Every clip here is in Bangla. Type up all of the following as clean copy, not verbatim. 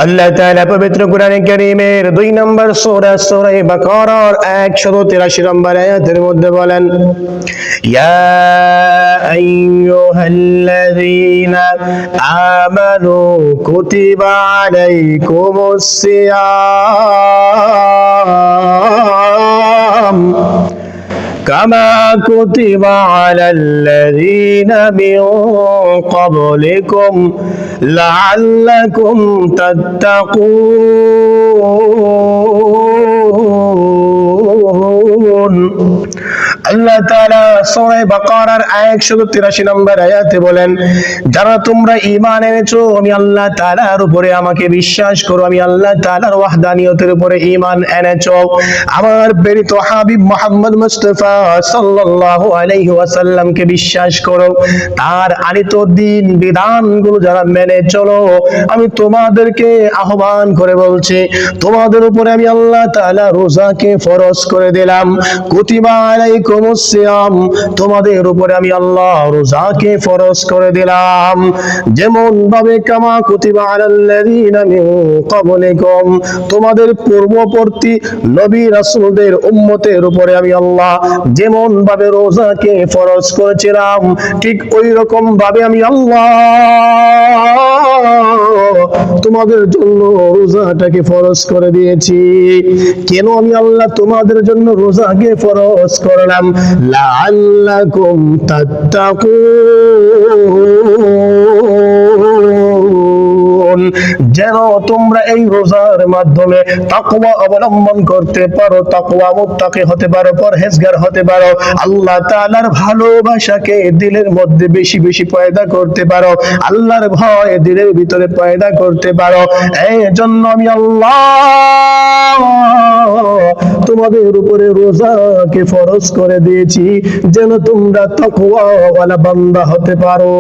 আল্লাহ তাআলা পবিত্র কোরআনে কারীমের 2 নম্বর সূরা সূরা বাকারার 183 নম্বর আয়াতের মধ্যে বলেন, ইয়া আইয়ুহাল্লাযীনা আমানু কুতিবা আলাইকুমুস সিয়াম কামা কুতিবা আলাল্লাযীনা মিন ক্বাবলিকুম লাআল্লাকুম তাত্তাকুন। আল্লাহ তাআলা সূরা বাকারার 183 নম্বর আয়াতে বলেন, যারা তোমরা ঈমান এনেছো, আমি আল্লাহ তাআলার উপরে আমাকে বিশ্বাস করো, আমি আল্লাহ তাআলার ওয়াহদানিয়তের উপরে ঈমান এনেছো, আমার প্রেরিত হাবিব মুহাম্মদ মুস্তাফা সাল্লাল্লাহু আলাইহি ওয়াসাল্লামকে বিশ্বাস করো, তার আনিত দ্বীন বিধানগুলো যারা মেনে চলো, আমি তোমাদেরকে আহ্বান করে বলছি, তোমাদের উপরে আমি আল্লাহ তাআলা রোজাকে ফরজ করে দিলাম। কুতিবা আলাইকুমুস সিয়াম, তোমাদের উপরে আমি আল্লাহ রোজাকে ফরজ করে দিলাম, যেমন ভাবে কামা কুতিবা আলাল্লাযীনা মিন ক্বাবলিকুম, তোমাদের পূর্ববর্তী নবী রাসূলদের উম্মতের উপরে আমি আল্লাহ যেমন ভাবে রোজাকে ফরজ করেছিলাম, ঠিক ওই রকম ভাবে আমি আল্লাহ তোমাদের জন্য রোজাটাকে ফরজ করে দিয়েছি। কেন আমি আল্লাহ তোমাদের জন্য রোজাকে ফরজ করলাম? লাআল্লাকুম তাত্তাকুন, যেন তোমরা এই রোজার মাধ্যমে তাকওয়া অবলম্বন করতে পারো, তাকওয়া মুত্তাকি হতে পারো, পরহেজগার হতে পারো, আল্লাহ তাআলার ভালোবাসাকে দিলের মধ্যে বেশি বেশি পয়দা করতে পারো, আল্লাহর ভয় দিলের ভিতরে পয়দা করতে পারো। এই জন্য আমি আল্লাহ তোমাদের উপরে রোজাকে ফরজ করে দিয়েছি, যেন তোমরা তাকওয়াওয়ালা বান্দা হতে পারো।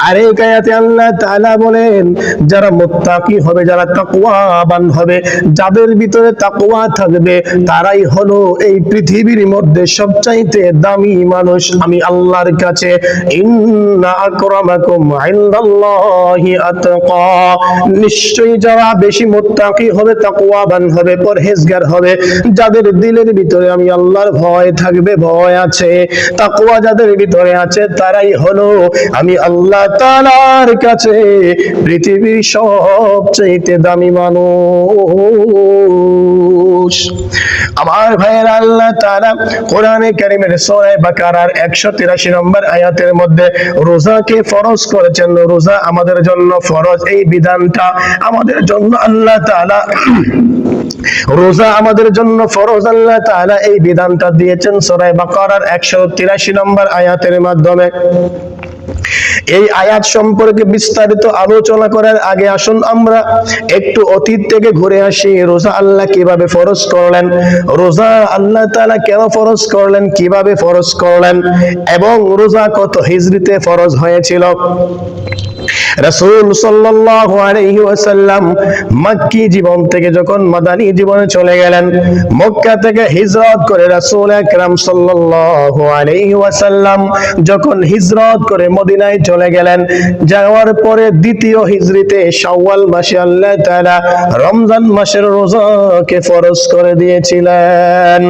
আর এই আয়াতে আল্লাহ তাআলা বলেন, যারা মুত্তাকি হবে, যারা তাকওয়াবান হবে, যাদের ভিতরে তাকওয়া থাকবে, তারাই হলো এই পৃথিবীর মধ্যে সবচাইতে দামি মানুষ আমি আল্লাহর কাছে। ইন্না আকরামাকুম ইনদাল্লাহি আতকা, নিশ্চয়ই যারা বেশি মুত্তাকি হবে, তাকওয়াবান হবে, পরহেজগার হবে, যাদের দিলের ভিতরে আমি আল্লাহর ভয় থাকবে, ভয় আছে, তাকওয়া যাদের ভিতরে আছে, তারাই হলো আমি আল্লাহ তাআলার কাছে পৃথিবীর সবচেয়ে দামি মানুষ। আমার ভাইয়েরা, আল্লাহ তাআলা কোরআনে কারীমের সূরা বাকারার 183 নম্বর আয়াতের মধ্যে রোজাকে ফরজ করেছেন। রোজা আমাদের জন্য ফরজ, এই বিধানটা আমাদের জন্য আল্লাহ তাআলা রোজা আমাদের জন্য ফরজ, আল্লাহ তাআলা এই বিধানটা দিয়েছেন সূরা বাকারার 183 নম্বর আয়াতের মাধ্যমে। এই আয়াত সম্পর্কে বিস্তারিত আলোচনা করার আগে আসুন আমরা একটু অতীত থেকে ঘুরে আসি। রোজা আল্লাহ কিভাবে ফরজ করলেন, রোজা আল্লাহ তাআলা কেন ফরজ করলেন, কিভাবে ফরজ করলেন, এবং রোজা কত হিজরিতে ফরজ হয়েছিল। রাসূল সাল্লাল্লাহু আলাইহি ওয়াসাল্লাম মক্কি জীবন থেকে যখন মাদানী জীবনে চলে গেলেন, মক্কা থেকে হিজরত করে রাসূল আকরাম সাল্লাল্লাহু আলাইহি ওয়াসাল্লাম যখন হিজরত করে মদিনায় চলে গেলেন, যাওয়ার পরে দ্বিতীয় হিজরিতে শাওয়াল মাসে আল্লাহ তাআলা রমজান মাসের রোজাকে ফরজ করে দিয়েছিলেন।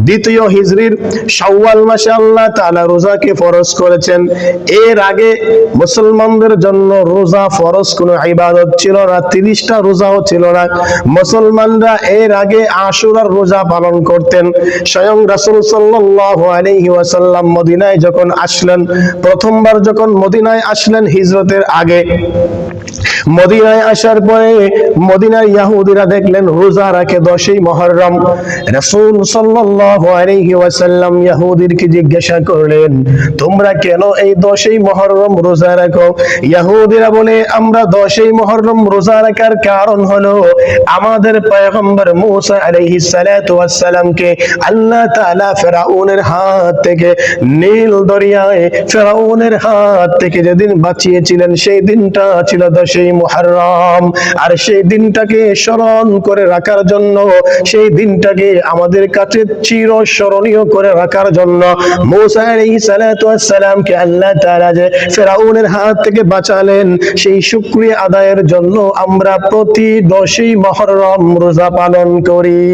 দ্বিতীয় হিজরির শাওয়াল মাসে আল্লাহ তাআলা রোজাকে ফরজ করেছেন। এর আগে মুসলমানদের জন্য রোজা ফরজ কোনো ইবাদত ছিল না, 30টা রোজাও ছিল না। মুসলমানরা এর আগে আশুরার রোজা পালন করতেন। স্বয়ং রাসূল সাল্লাল্লাহু আলাইহি ওয়াসাল্লাম মদিনায় যখন আসলেন, প্রথমবার যখন মদিনায় আসলেন হিজরতের আগে, মদিনায় আসার পরে মদিনার ইহুদিরা দেখলেন রোজা রাখে 10ই মুহররম। রাসূল সাল্লাল্লাহু আলাইহি ওয়াসাল্লাম ইহুদিদেরকে জিজ্ঞাসা করলেন, তোমরা কেন এই 10ই মুহররম রোজা রাখো? ইহুদিরা বলে, আমরা 10ই মুহররম রোজা রাখার কারণ হলো আমাদের পয়গম্বর মুসা আলাইহিস সালাতু ওয়াস সালামকে আল্লাহ তাআলা ফিরআউনের হাত থেকে, নীল দরিয়ায় ফিরআউনের হাত থেকে যেদিন বাঁচিয়েছিলেন, সেই দিনটা ছিল 10ই মুহররম। আর সেই দিনটাকে স্মরণ করে রাখার জন্য, সেই দিনটাকে আমাদের কাছে চিরস্মরণীয় করে রাখার জন্য মুসা আলাইহিস সালাতু ওয়াস সালামকে আল্লাহ তাআলা যে ফিরআউনের হাত থেকে বাঁচালেন, সেই শুকরিয়া আদায়ের জন্য আমরা প্রতি 10ই মুহররম রোজা পালন করি।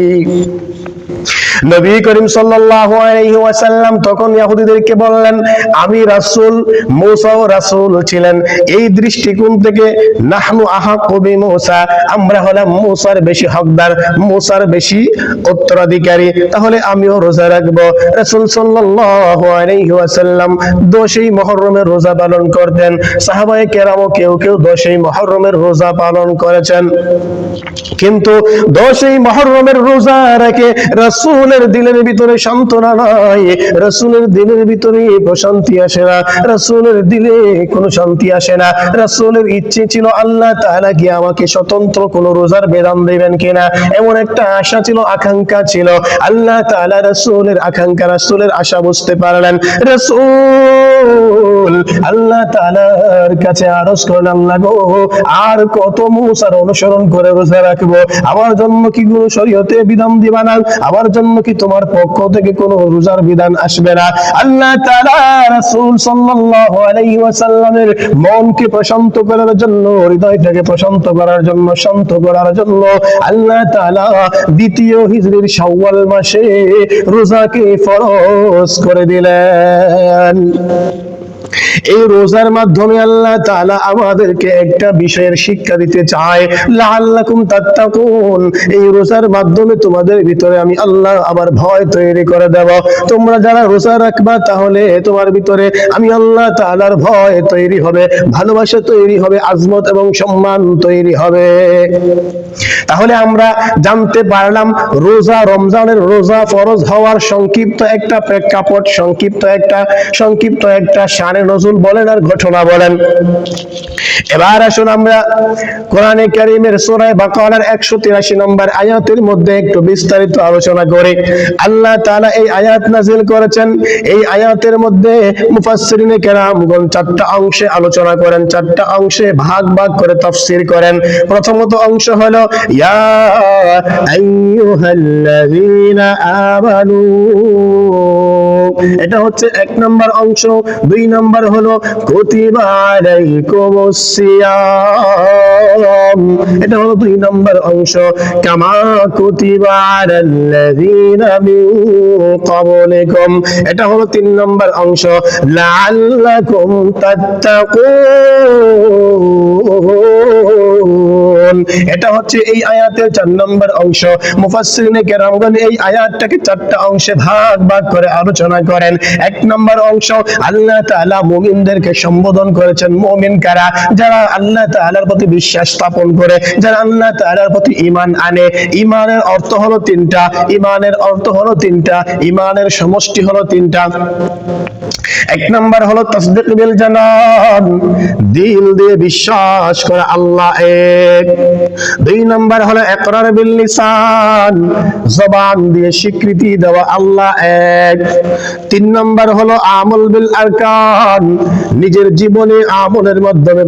নবী করিম সাল্লাল্লাহু আলাইহি ওয়াসাল্লাম তখন ইহুদিদেরকে বললেন, আমি রাসূল, মুসাও রাসূল ছিলেন। এই দৃষ্টিকোণ থেকে নাহনু আহাক্কু বিমুসা, আমরা হলাম মুসার বেশি হকদার, মুসার বেশি উত্তরাধিকারী, তাহলে আমিও রোজা রাখবো। রাসূল সাল্লাল্লাহু আলাইহি ওয়াসাল্লাম 10ই মুহররমের রোজা পালন করতেন। সাহাবায়ে কেরামও কেউ কেউ 10ই মুহররমের রোজা পালন করেছেন। কিন্তু 10ই মুহররমের রোজা রেখে রাসূলের দিলের ভিতরে সান্ত্বনা নাই, রাসূলের দিলের ভিতরে প্রশান্তি আসে না, রাসূলের দিলে কোনো শান্তি আসে না। রাসূলের ইচ্ছে ছিল আল্লাহ তাআলা কি আমাকে স্বতন্ত্র কোন রোজার বিধান দিবেন কিনা, এমন একটা আশা ছিল, আকাঙ্ক্ষা ছিল। আল্লাহ তাআলা রাসূলের আকাঙ্ক্ষা, রাসূলের আশা বুঝতে পারলেন। রাসূল আল্লাহ তাআলার কাছে আরজ করলেন, আল্লাহ গো, আর কত মুসার অনুসরণ করে রোজা রাখবো? আমার জন্য কি কোনো শরীয়তে বিধান দিবা না? আমার জন্য কি তোমার পক্ষ থেকে কোনো রোজার বিধান আসবে না? আল্লাহ তাআলা রাসূল সাল্লাল্লাহু আলাইহি ওয়াসাল্লামের মনকে প্রশান্ত করার জন্য, হৃদয়টাকে প্রশান্ত করার জন্য, শান্ত করার জন্য আল্লাহ তাআলা দ্বিতীয় হিজরির শাওয়াল মাসে রোজাকে ফরজ করে দিলেন। এই রোজার মাধ্যমে আল্লাহ তাআলা আমাদেরকে একটা বিষয়ের শিক্ষা দিতে চায়, লাআল্লাকুম তাত্তাকুন। এই রোজার মাধ্যমে তোমাদের ভিতরে আমি আল্লাহ আবার ভয় তৈরি করে দেব। তোমরা যারা রোজা রাখবা, তাহলে তোমার ভিতরে আমি আল্লাহ তাআলার ভয় তৈরি হবে, ভালোবাসা তৈরি হবে, আজমত এবং সম্মান তৈরি হবে। তাহলে আমরা জানতে পারলাম রোজা, রমজানের রোজা ফরজ হওয়ার সংক্ষিপ্ত একটা প্রেক্ষাপট, সংক্ষিপ্ত একটা শানে নজুল বলেন আর ঘটনা বলেন। এবার আসুন আমরা কোরআনে কারীমের সূরা বাকারার 183 নম্বর আয়াতের মধ্যে একটু বিস্তারিত আলোচনা করি। আল্লাহ তাআলা এই আয়াত নাযিল করেছেন। এই আয়াতের মধ্যে মুফাসসিরিনে কেরামগণ 4টা অংশে আলোচনা করেন, 4টা অংশে ভাগ ভাগ করে তাফসীর করেন। প্রথমত অংশ হলো ইয়া আইয়ুহাল্লাযীনা আমানু, এটা হচ্ছে 1 নম্বর অংশ। 2 নম্বর হলো কুতিবা আলাইকুমুস সিয়াম, এটা হলো 2 নম্বর অংশ। কামা কুতিবা আলাল্লাযীনা মিন ক্বাবলিকুম, এটা হলো 3 নম্বর অংশ। লাআল্লাকুম তাত্তাকুন, এটা হচ্ছে এই আয়াতের 4 নম্বর অংশ। মুফাসসিরিনে কেরামগণ এই আয়াতটাকে 4টা অংশে ভাগ ভাগ করে আলোচনা করেন। 1 নম্বর অংশ আল্লাহ তাআলা মুমিনদেরকে সম্বোধন করেছেন। মুমিন কারা? যারা আল্লাহ তাআলার প্রতি বিশ্বাস স্থাপন করে, যারা আল্লাহ তাআলার প্রতি ঈমান আনে। ঈমানের অর্থ হলো 3টা, ঈমানের অর্থ হলো 3টা, ঈমানের সমষ্টি হলো 3টা। 1 নম্বর হলো তাসদীক বিল জানান, দিল দিয়ে বিশ্বাস করা আল্লাহ এক। 2 নম্বর হলো ইকরার বিল লিসান, জবান দিয়ে স্বীকৃতি দেওয়া আল্লাহ এক। 3 নম্বর হলো আমল বিল আরকান, নিজের জীবনে আমলের মাধ্যমে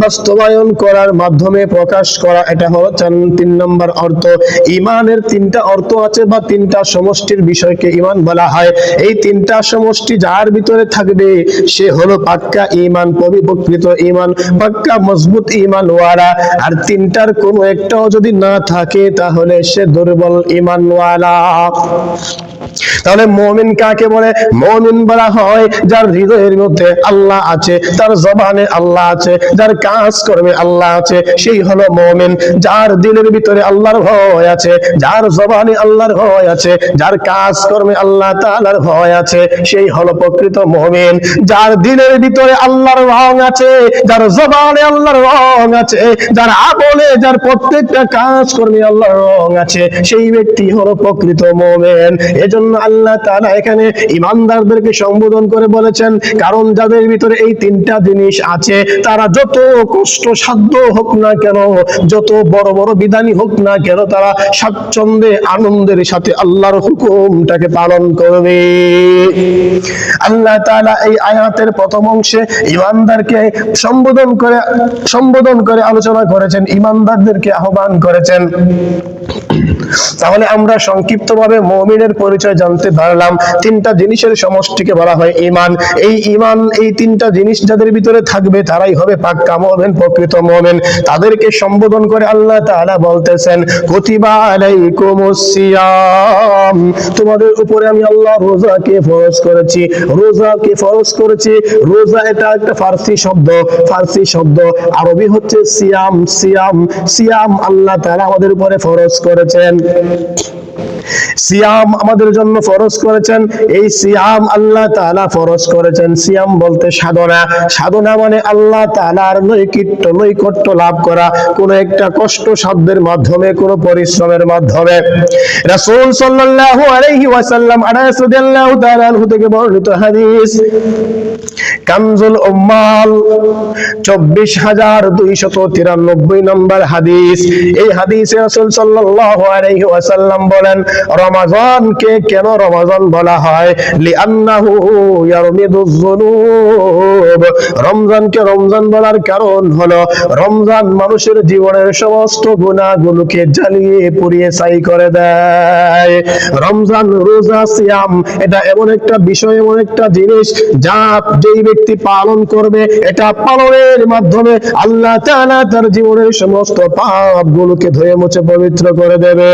বাস্তবায়ন করার মাধ্যমে প্রকাশ করা, এটা হলো 3 নম্বর অর্থ। ঈমানের 3টা অর্থ আছে বা 3টা সমষ্টির বিষয়কে ঈমান বলা হয়। এই 3টা সমষ্টি যার ভিতরে থাকবে সে হলো পাক্কা ঈমান, পরিপূর্ণ ঈমান, পাক্কা মজবুত ঈমান ওয়ালা। আর 3টার কোনো একটাও যদি না থাকে তাহলে সে দুর্বল ঈমান ওয়ালা। তাহলে মুমিন কাকে বলে? মুমিন বলা হয় যার হৃদয়ের মধ্যে আল্লাহ আছে, তার জবানে আল্লাহ আছে, যার কাজ করবে আল্লাহ আছে, সেই হলো মুমিন। যার দিলের ভিতরে আল্লাহর ভয় আছে, যার জবানে আল্লাহর ভয় আছে, যার কাজ করবে আল্লাহ তাআলার ভয় আছে, সেই হলো প্রকৃত মুমিন। যার দিলের ভিতরে আল্লাহর রং আছে, যার জবানে আল্লাহর রং আছে, যার আমলে, যার প্রত্যেকটা কাজ করবে আল্লাহর রং আছে, সেই ব্যক্তি হলো প্রকৃত মুমিন। এজন্য জন্য আল্লাহ তাআলা এখানে ঈমানদারদেরকে সম্বোধন করে বলেছেন, কারণ যাদের ভিতরে এই তিনটা জিনিস আছে তারা যত কষ্ট সাধ্য হোক না কেন, যত বড় বড় বিধানই হোক না কেন, তারা স্বাচ্ছন্দ্যে আনন্দের সাথে আল্লাহর হুকুমটাকে পালন করবে। আল্লাহ তাআলা এই আয়াতের প্রথম অংশে ঈমানদারকে সম্বোধন করে আলোচনা করেছেন, ঈমানদারদেরকে আহ্বান করেছেন। তাহলে আমরা সংক্ষিপ্তভাবে মুমিনের পরিচয় জানতে পারলাম। তিনটা জিনিসের সমষ্টিকে বলা হয় ঈমান। এই ঈমান, এই তিনটা জিনিস যাদের ভিতরে থাকবে তারাই হবে পাক্কা মুমিন, প্রকৃত মুমিন। তাদেরকে সম্বোধন করে আল্লাহ তাআলা বলতেছেন, কুতিবা আলাইকুমুস সিয়াম, তোমাদের উপরে আমি আল্লাহ রোজাকে ফরজ করেছি। রোজাকে ফরজ করেছি, রোজা এটা একটা ফারসি শব্দ, আরবি হচ্ছে সিয়াম। সিয়াম আল্লাহ তাআলা আমাদের উপরে ফরজ করেছেন। সিয়াম আমাদের জন্য ফরজ করেছেন। এই সিয়াম আল্লাহ তাআলা ফরজ করেছেন। সিয়াম বলতে সাধনা মানে আল্লাহ তাআলার নৈকট্য লাভ করা, কোন একটা কষ্ট সাধ্যের মাধ্যমে, কোন পরিশ্রমের মাধ্যমে। রাসূল সাল্লাল্লাহু আলাইহি ওয়াসাল্লাম আনাস রাদিয়াল্লাহু তাআলা আনহু থেকে বর্ণিত হাদিস, কানজুল উম্মাল 24293 নম্বর হাদিস। এই হাদিসে রাসূল সাল্লাল্লাহু আলাইহি ওয়াসাল্লাম বলেন, রমাজানকে কেন রমাজান বলা হয়? লিআন্নাহু ইয়ারমিদুজ যুনুব। রমজানকে রমজান বলার কারণ হলো রমজান মানুষের জীবনের সমস্ত গুনাহগুলোকে জ্বালিয়ে পুড়িয়ে ছাই করে দেয়। রমজান, রোজা, সিয়াম এটা এমন একটা বিষয়, এমন একটা জিনিস যা যেই ব্যক্তি পালন করবে, এটা পালনের মাধ্যমে আল্লাহ তাআলা তার জীবনের সমস্ত পাপগুলোকে ধুয়ে মুছে পবিত্র করে দেবে।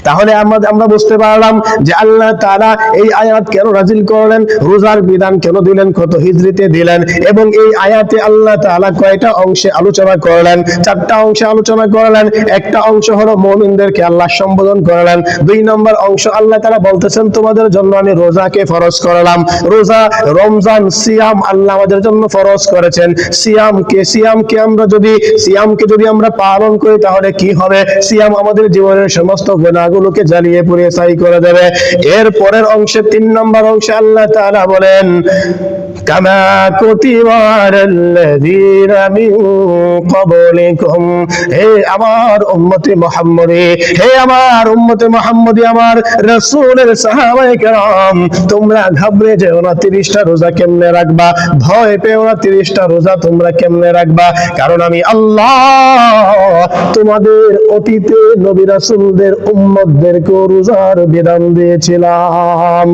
তাহলে আমরা বুঝতে পারলাম যে আল্লাহ তাআলা এই আয়াত কেন নাযিল করলেন, রোজার বিধান কেন দিলেন, কত হিজরিতে দিলেন, এবং এই আয়াতে আল্লাহ তাআলা কয়টা অংশে আলোচনা করলেন? 4টা অংশে আলোচনা করলেন। একটা অংশ হলো মুমিনদেরকে আল্লাহ সম্বোধন করলেন। 2 নম্বর অংশ আল্লাহ তাআলা বলতেছেন, তোমাদের জন্য আমি রোজাকে ফরজ করলাম। রোজা, রমজান, সিয়াম আল্লাহ আমাদের জন্য ফরজ করেছেন। সিয়ামকে যদি আমরা পালন করি তাহলে কি হবে? সিয়াম আমাদের জীবনের সমস্ত গুনাহগুলোকে জ্বালিয়ে পুড়িয়ে ছাই করে দেবে। এর পরের অংশে 3 নম্বর অংশে আল্লাহ তাআলা বলেন, কামা কুতিবা আলাল্লাযীনা মিন ক্বাবলিকুম, হে আমার উম্মতে মুহাম্মদী, হে আমার উম্মতে মুহাম্মদী, আমার রাসূলের সাহাবায়ে কেরাম, তোমরা ঘাবড়ে যেও না 30টা রোজা কেমনে রাখবা, ভয় পেও না 30টা রোজা তোমরা কেমনে রাখবা, কারণ আমি আল্লাহ তোমাদের অতীতে নবী রাসূলদের উম্মতদেরকে রোজার বিধান দিয়েছিলাম।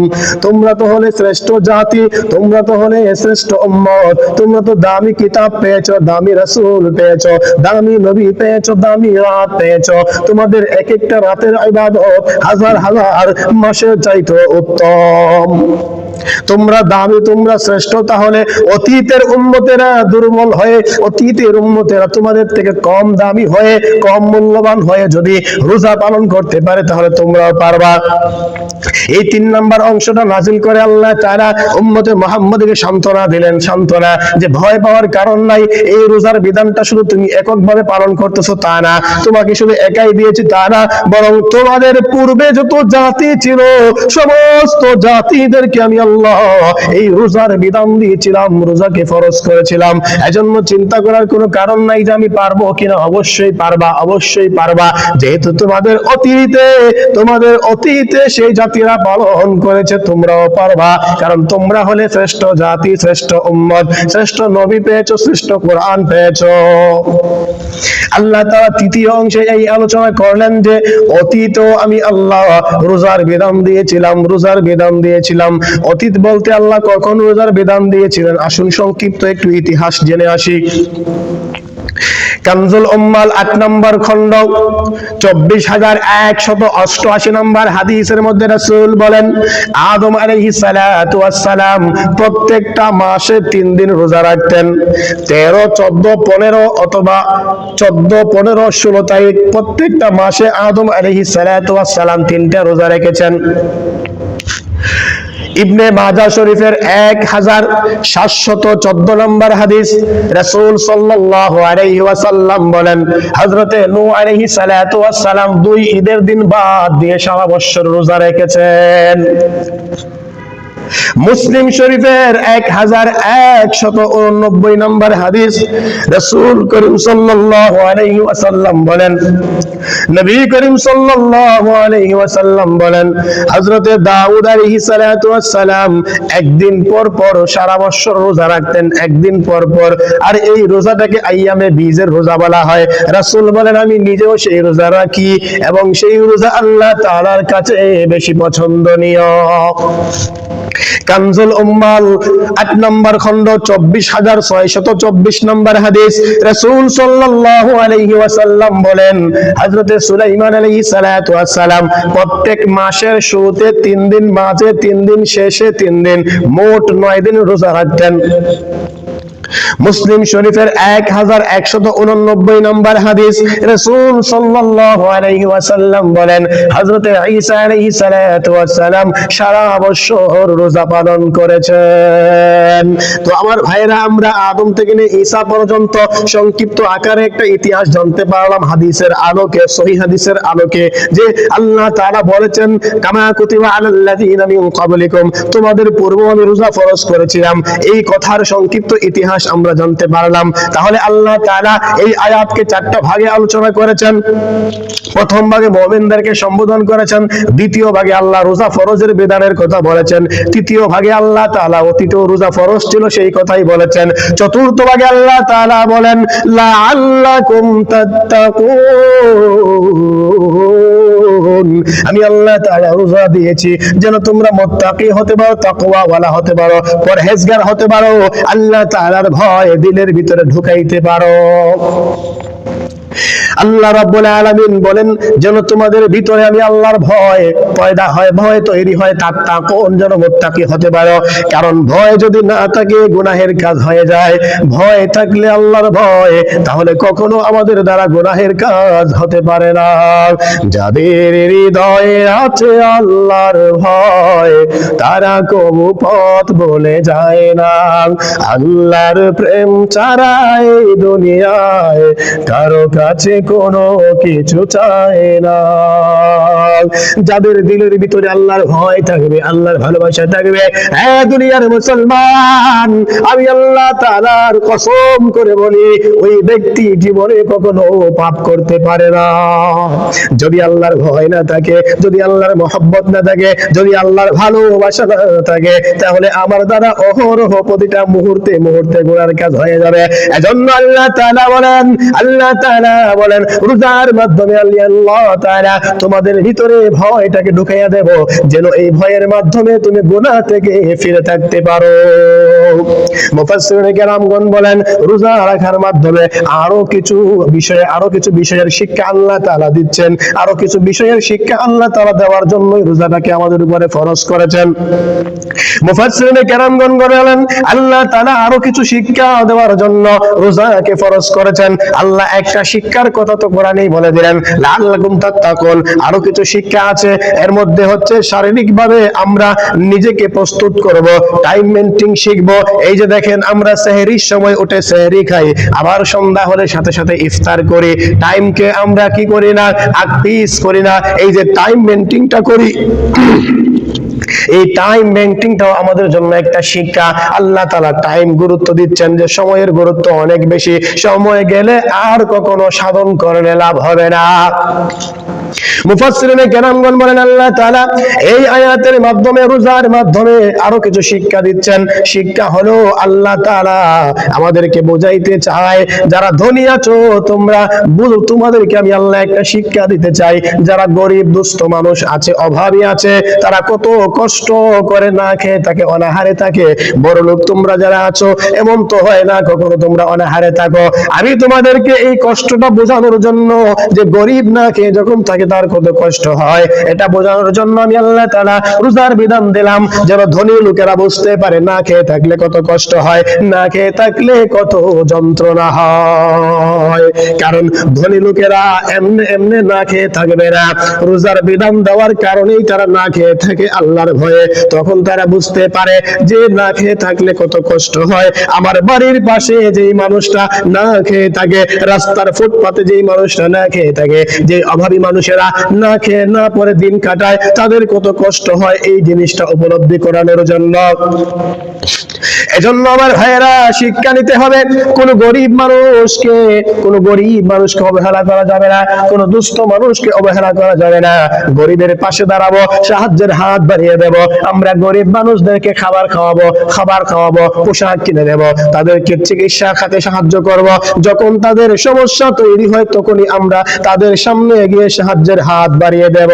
তোমরা তো হলে শ্রেষ্ঠ জাতি, তোমরা তো হলে শ্রেষ্ঠ উম্মত, তোমরা তো দামি কিতাব পেয়েছো, দামি রাসূল পেয়েছো, দামি নবী পেয়েছো, দামি রাত পেয়েছো। তোমাদের এক একটা রাতের ইবাদত হাজার হাজার মাসের চাইতে উত্তম। তোমরা দামি, তোমরা শ্রেষ্ঠ। তাহলে অতীতের উম্মতেরা দুর্বল হয়ে, অতীতের উম্মতেরা তোমাদের থেকে কম দামি হয়ে, কম মূল্যবান হয়ে যদি রোজা পালন করতে পারে তাহলে তোমরাও পারবা। এই 3 নম্বর অংশটা নাযিল করে আল্লাহ তাআলা উম্মতে মুহাম্মদকে সান্ত্বনা দিলেন, সান্ত্বনা যে ভয় পাওয়ার কারণ নাই। এই রোজার বিধানটা শুধু তুমি এককভাবে পালন করতেছো তা না, তোমাকে শুধু একাই দিয়েছি তা না, বরং তোমাদের পূর্বে যত জাতি ছিল সমস্ত জাতিদেরকে আমি আল্লাহ এই রোজার বিধান দিয়েছিলাম, রোজাকে ফরজ করেছিলাম। এজন্য চিন্তা করার কোনো কারণ নাই যে আমি পারবো কিনা। অবশ্যই পারবা, অবশ্যই পারবা, যেহেতু তোমাদের অতীতে সেই জাতিরা পালন করেছে, তোমরাও পারবা, কারণ তোমরা হলে শ্রেষ্ঠ জাতি, শ্রেষ্ঠ উম্মত, শ্রেষ্ঠ নবী পেয়েছো, শ্রেষ্ঠ কোরআন পেয়েছো। আল্লাহ তাআলা 3য় অংশে এই আলোচনা করলেন যে অতীতেও আমি আল্লাহ রোজার বিধান দিয়েছিলাম। অতীত বলতে আল্লাহ কখন রোজার বিধান দিয়েছিলেন? আসুন সংক্ষিপ্ত একটু ইতিহাস জেনে আসি। কানজুল উম্মাল 8 নম্বর খণ্ড 24188 নম্বর হাদিসের মধ্যে রাসূল বলেন, আদম আলাইহিস সালাতু ওয়াস সালাম প্রত্যেকটা মাসে 3 দিন রোজা রাখতেন। 13, 14, 15 অথবা 14, 15, 16 তারিখ প্রত্যেকটা মাসে আদম আলাইহিস সালাতু ওয়াস সালাম 3টা রোজা রেখেছেন। ইবনে মাজাহ শরীফের 1714 নম্বর হাদিস, রাসূল সাল্লাল্লাহু আলাইহি ওয়াসাল্লাম বলেন, হযরতে নূহ আলাইহিস সালাতু ওয়াস সালাম 2 ঈদের দিন বাদ দিয়ে সারা বছর রোজা রেখেছেন। মুসলিম শরীফের 1189 নম্বর হাদিস, রাসূল করিম সাল্লাল্লাহু আলাইহি ওয়াসাল্লাম বলেন, নবী করিম সাল্লাল্লাহু আলাইহি ওয়াসাল্লাম বলেন, হযরতে দাউদ আলাইহিস সালাতু ওয়াস সালাম একদিন পর পর সারা বছর রোজা রাখতেন, একদিন পর পর, আর এই রোজাটাকে আইয়ামে বীজের রোজা বলা হয়। রাসূল বলেন, আমি নিজেও সেই রোজা রাখি এবং সেই রোজা আল্লাহ তাআলার কাছে বেশি পছন্দনীয়। কানজুল উম্মাল 8 নম্বর খণ্ড 24624 নম্বর হাদিস, রাসূল সাল্লাল্লাহু আলাইহি ওয়াসাল্লাম বলেন, হযরতে সুলাইমান আলাইহিস সালাতু ওয়াস সালাম প্রত্যেক মাসের শুরুতে 3 দিন, মাঝে 3 দিন, শেষে 3 দিন, মোট 9 দিন রোজা রাখতেন। মুসলিম শরীফের 1189 নম্বর হাদিস, রাসূল সাল্লাল্লাহু আলাইহি ওয়াসাল্লাম বলেন, হযরতে ঈসা আলাইহিস সালাতু ওয়াস সালাম সারা বছর রোজা পালন করেছেন। তো আমার ভাইরা, আমরা আদম থেকে নিয়ে ঈসা পর্যন্ত সংক্ষিপ্ত আকারে একটা ইতিহাস জানতে পারলাম হাদিসের আলোকে, সহিহ হাদিসের আলোকে, যে আল্লাহ তাআলা বলেছেন, কামা কুতিবা আলাল্লাযিনা মিন ক্বাবলিকুম, তোমাদের পূর্বে আমি রোজা ফরজ করেছিলাম। এই কথার সংক্ষিপ্ত ইতিহাস আমরা জানতে পারলাম। তাহলে আল্লাহ তাআলা এই আয়াতকে 4টা ভাগে আলোচনা করেছেন। প্রথম ভাগে মুমিনদেরকে সম্বোধন করেছেন, দ্বিতীয় ভাগে আল্লাহ রোজা ফরজের বিধানের কথা বলেছেন, তৃতীয় ভাগে আল্লাহ তাআলা অতীতেও রোজা ফরজ ছিল সেই কথাই বলেছেন, চতুর্থ ভাগে আল্লাহ তাআলা বলেন, লাআল্লাকুম তাত্তাকুন, আমি আল্লাহ তাআলা রোজা দিয়েছি যেন তোমরা মুত্তাকি হতে পারো, তাকওয়াওয়ালা হতে পারো, পরহেজগার হতে পারো, আল্লাহ তাআলার ভয় দিলের ভিতরে ঢুকাইতে পারো। আল্লাহ রাব্বুল আলামিন বলেন, যেন তোমাদের ভিতরে আমি আল্লাহর ভয় পয়দা হয়, ভয় তৈরি হয়, তাত্তাকুন, যেন মুত্তাকি হতে পারো। কারণ ভয় যদি না থাকে গুনাহের কাজ হয়ে যায়, ভয় থাকলে আল্লাহর ভয়, তাহলে কখনো আমাদের দ্বারা গুনাহের কাজ হতে পারে না। যাদের হৃদয়ে আছে আল্লাহর ভয়, তারা কবু পথ বলে যায় না। আল্লাহর প্রেম ছাড়া এই দুনিয়ায় কারো কাছে কোনো কিছু চায় না। যাদের দিলের ভিতরে আল্লাহর ভয় থাকবে, আল্লাহর ভালোবাসা থাকবে, হ্যাঁ দুনিয়ার মুসলমান, আমি আল্লাহ তাআলার কসম করে বলি, ওই ব্যক্তি জীবনে কখনো পাপ করতে পারে না। যদি আল্লাহর ভয় না থাকে, যদি আল্লাহর মহব্বত না থাকে, যদি আল্লাহর ভালোবাসা না থাকে, তাহলে আমার দ্বারা অহরহ প্রতিটা মুহূর্তে মুহূর্তে গুনার কাজ হয়ে যাবে। এজন্য আল্লাহ তাআলা বলেন, রোজার মাধ্যমে আল্লাহ তাআলা তোমাদের ভিতরে ভয়টাকে ঢুকাইয়া দেব, যেন এই ভয়ের মাধ্যমে তুমি গুনাহ থেকে ফিরে থাকতে পারো। মুফাসসিরিনে কেরামগণ বলেন, রোজা রাখার মাধ্যমে আরো কিছু বিষয়ের শিক্ষা আল্লাহ তাআলা দিচ্ছেন, আরো কিছু বিষয়ের শিক্ষা আল্লাহ তাআলা দেওয়ার জন্য রোজাটাকে আমাদের উপরে ফরজ করেছেন। মুফাসসিরিনে কেরামগণ বলেন, আল্লাহ তাআলা আরো কিছু শিক্ষা দেওয়ার জন্য রোজাকে ফরজ করেছেন। আল্লাহ একটা শিক্ষার কথা তো কোরআনেই বলে দিলেন, লাআল্লাকুম তাত্তাকুন, আরো কিছু শিক্ষা আছে। এর মধ্যে হচ্ছে শারীরিকভাবে আমরা নিজেকে প্রস্তুত করব, টাইম মেইনটেইন শিখব। এই যে দেখেন, আমরা সেহরির সময় উঠে সেহরি খাই, আবার সন্ধ্যা হলে সাথে সাথে ইফতার করি, টাইমকে আমরা কি করি না, আকপিস করি না। এই যে টাইম মেইনটেইনটা করি, এই টাইম মেইনটেইনটাও আমাদের জন্য একটা শিক্ষা। আল্লাহ তাআলা টাইম গুরুত্ব দিচ্ছেন, যে সময়ের গুরুত্ব অনেক বেশি, সময় গেলে আর কখনো সাধন করলে লাভ হবে না। মুফাসসিরিনে কেরামগণ বলেন, আল্লাহ তাআলা এই আয়াতের মাধ্যমে, রোজার মাধ্যমে আরো কিছু শিক্ষা দিচ্ছেন। শিক্ষা হলো আল্লাহ তাআলা আমাদেরকে বোঝাইতে চায়, যারা ধনী আছো তোমরা তোমাদেরকে আমি আল্লাহ একটা শিক্ষা দিতে চাই। যারা গরিব দুস্থ মানুষ আছে, অভাবী আছে, তারা কত কষ্ট করে না খেয়ে থাকে, অনাহারে থাকে। বড় লোক তোমরা যারা আছো, এমন তো হয় না কখনো তোমরা অনাহারে থাকো। আমি তোমাদেরকে এই কষ্টটা বোঝানোর জন্য, যে গরিব না খেয়ে যখন থাকে থাকে তার কত কষ্ট হয়, এটা বোঝানোর জন্য আমি আল্লাহ তাআলা রোজার বিধান দিলাম, যেন ধনী লোকেরা বুঝতে পারে না খেয়ে থাকলে কত কষ্ট হয়, না খেয়ে থাকলে কত যন্ত্রণা হয়। কারণ ধনী লোকেরা এমনি এমনি না খেয়ে থাকবে না, রোজার বিধান দেওয়ার কারণেই তারা না খেয়ে থাকে আল্লাহর ভয়ে। তখন তারা বুঝতে পারে যে না খেয়ে থাকলে কত কষ্ট হয়। আমার বাড়ির পাশে যেই মানুষটা না খেয়ে থাকে, রাস্তার ফুটপাতে যেই মানুষটা না খেয়ে থাকে, যে অভাবী মানুষেরা না খেয়ে না পরে দিন কাটায়, তাদের কত কষ্ট হয়, এই জিনিসটা উপলব্ধি করানোর জন্য। এজন্য আমার ভাইয়েরা শিক্ষা নিতে হবে, কোন গরিব মানুষকে অবহেলা করা যাবে না, কোন দুস্থ মানুষকে অবহেলা করা যাবে না। গরিবের পাশে দাঁড়াবো, সাহায্যের হাত বাড়িয়ে দেব। আমরা গরিব মানুষদেরকে খাবার খাওয়াবো, পোশাক কিনে দেব, তাদেরকে চিকিৎসা খাতে সাহায্য করব। যখন তাদের সমস্যা তৈরি হয় তখনই আমরা তাদের সামনে গিয়ে সাহায্যের হাত বাড়িয়ে দেব।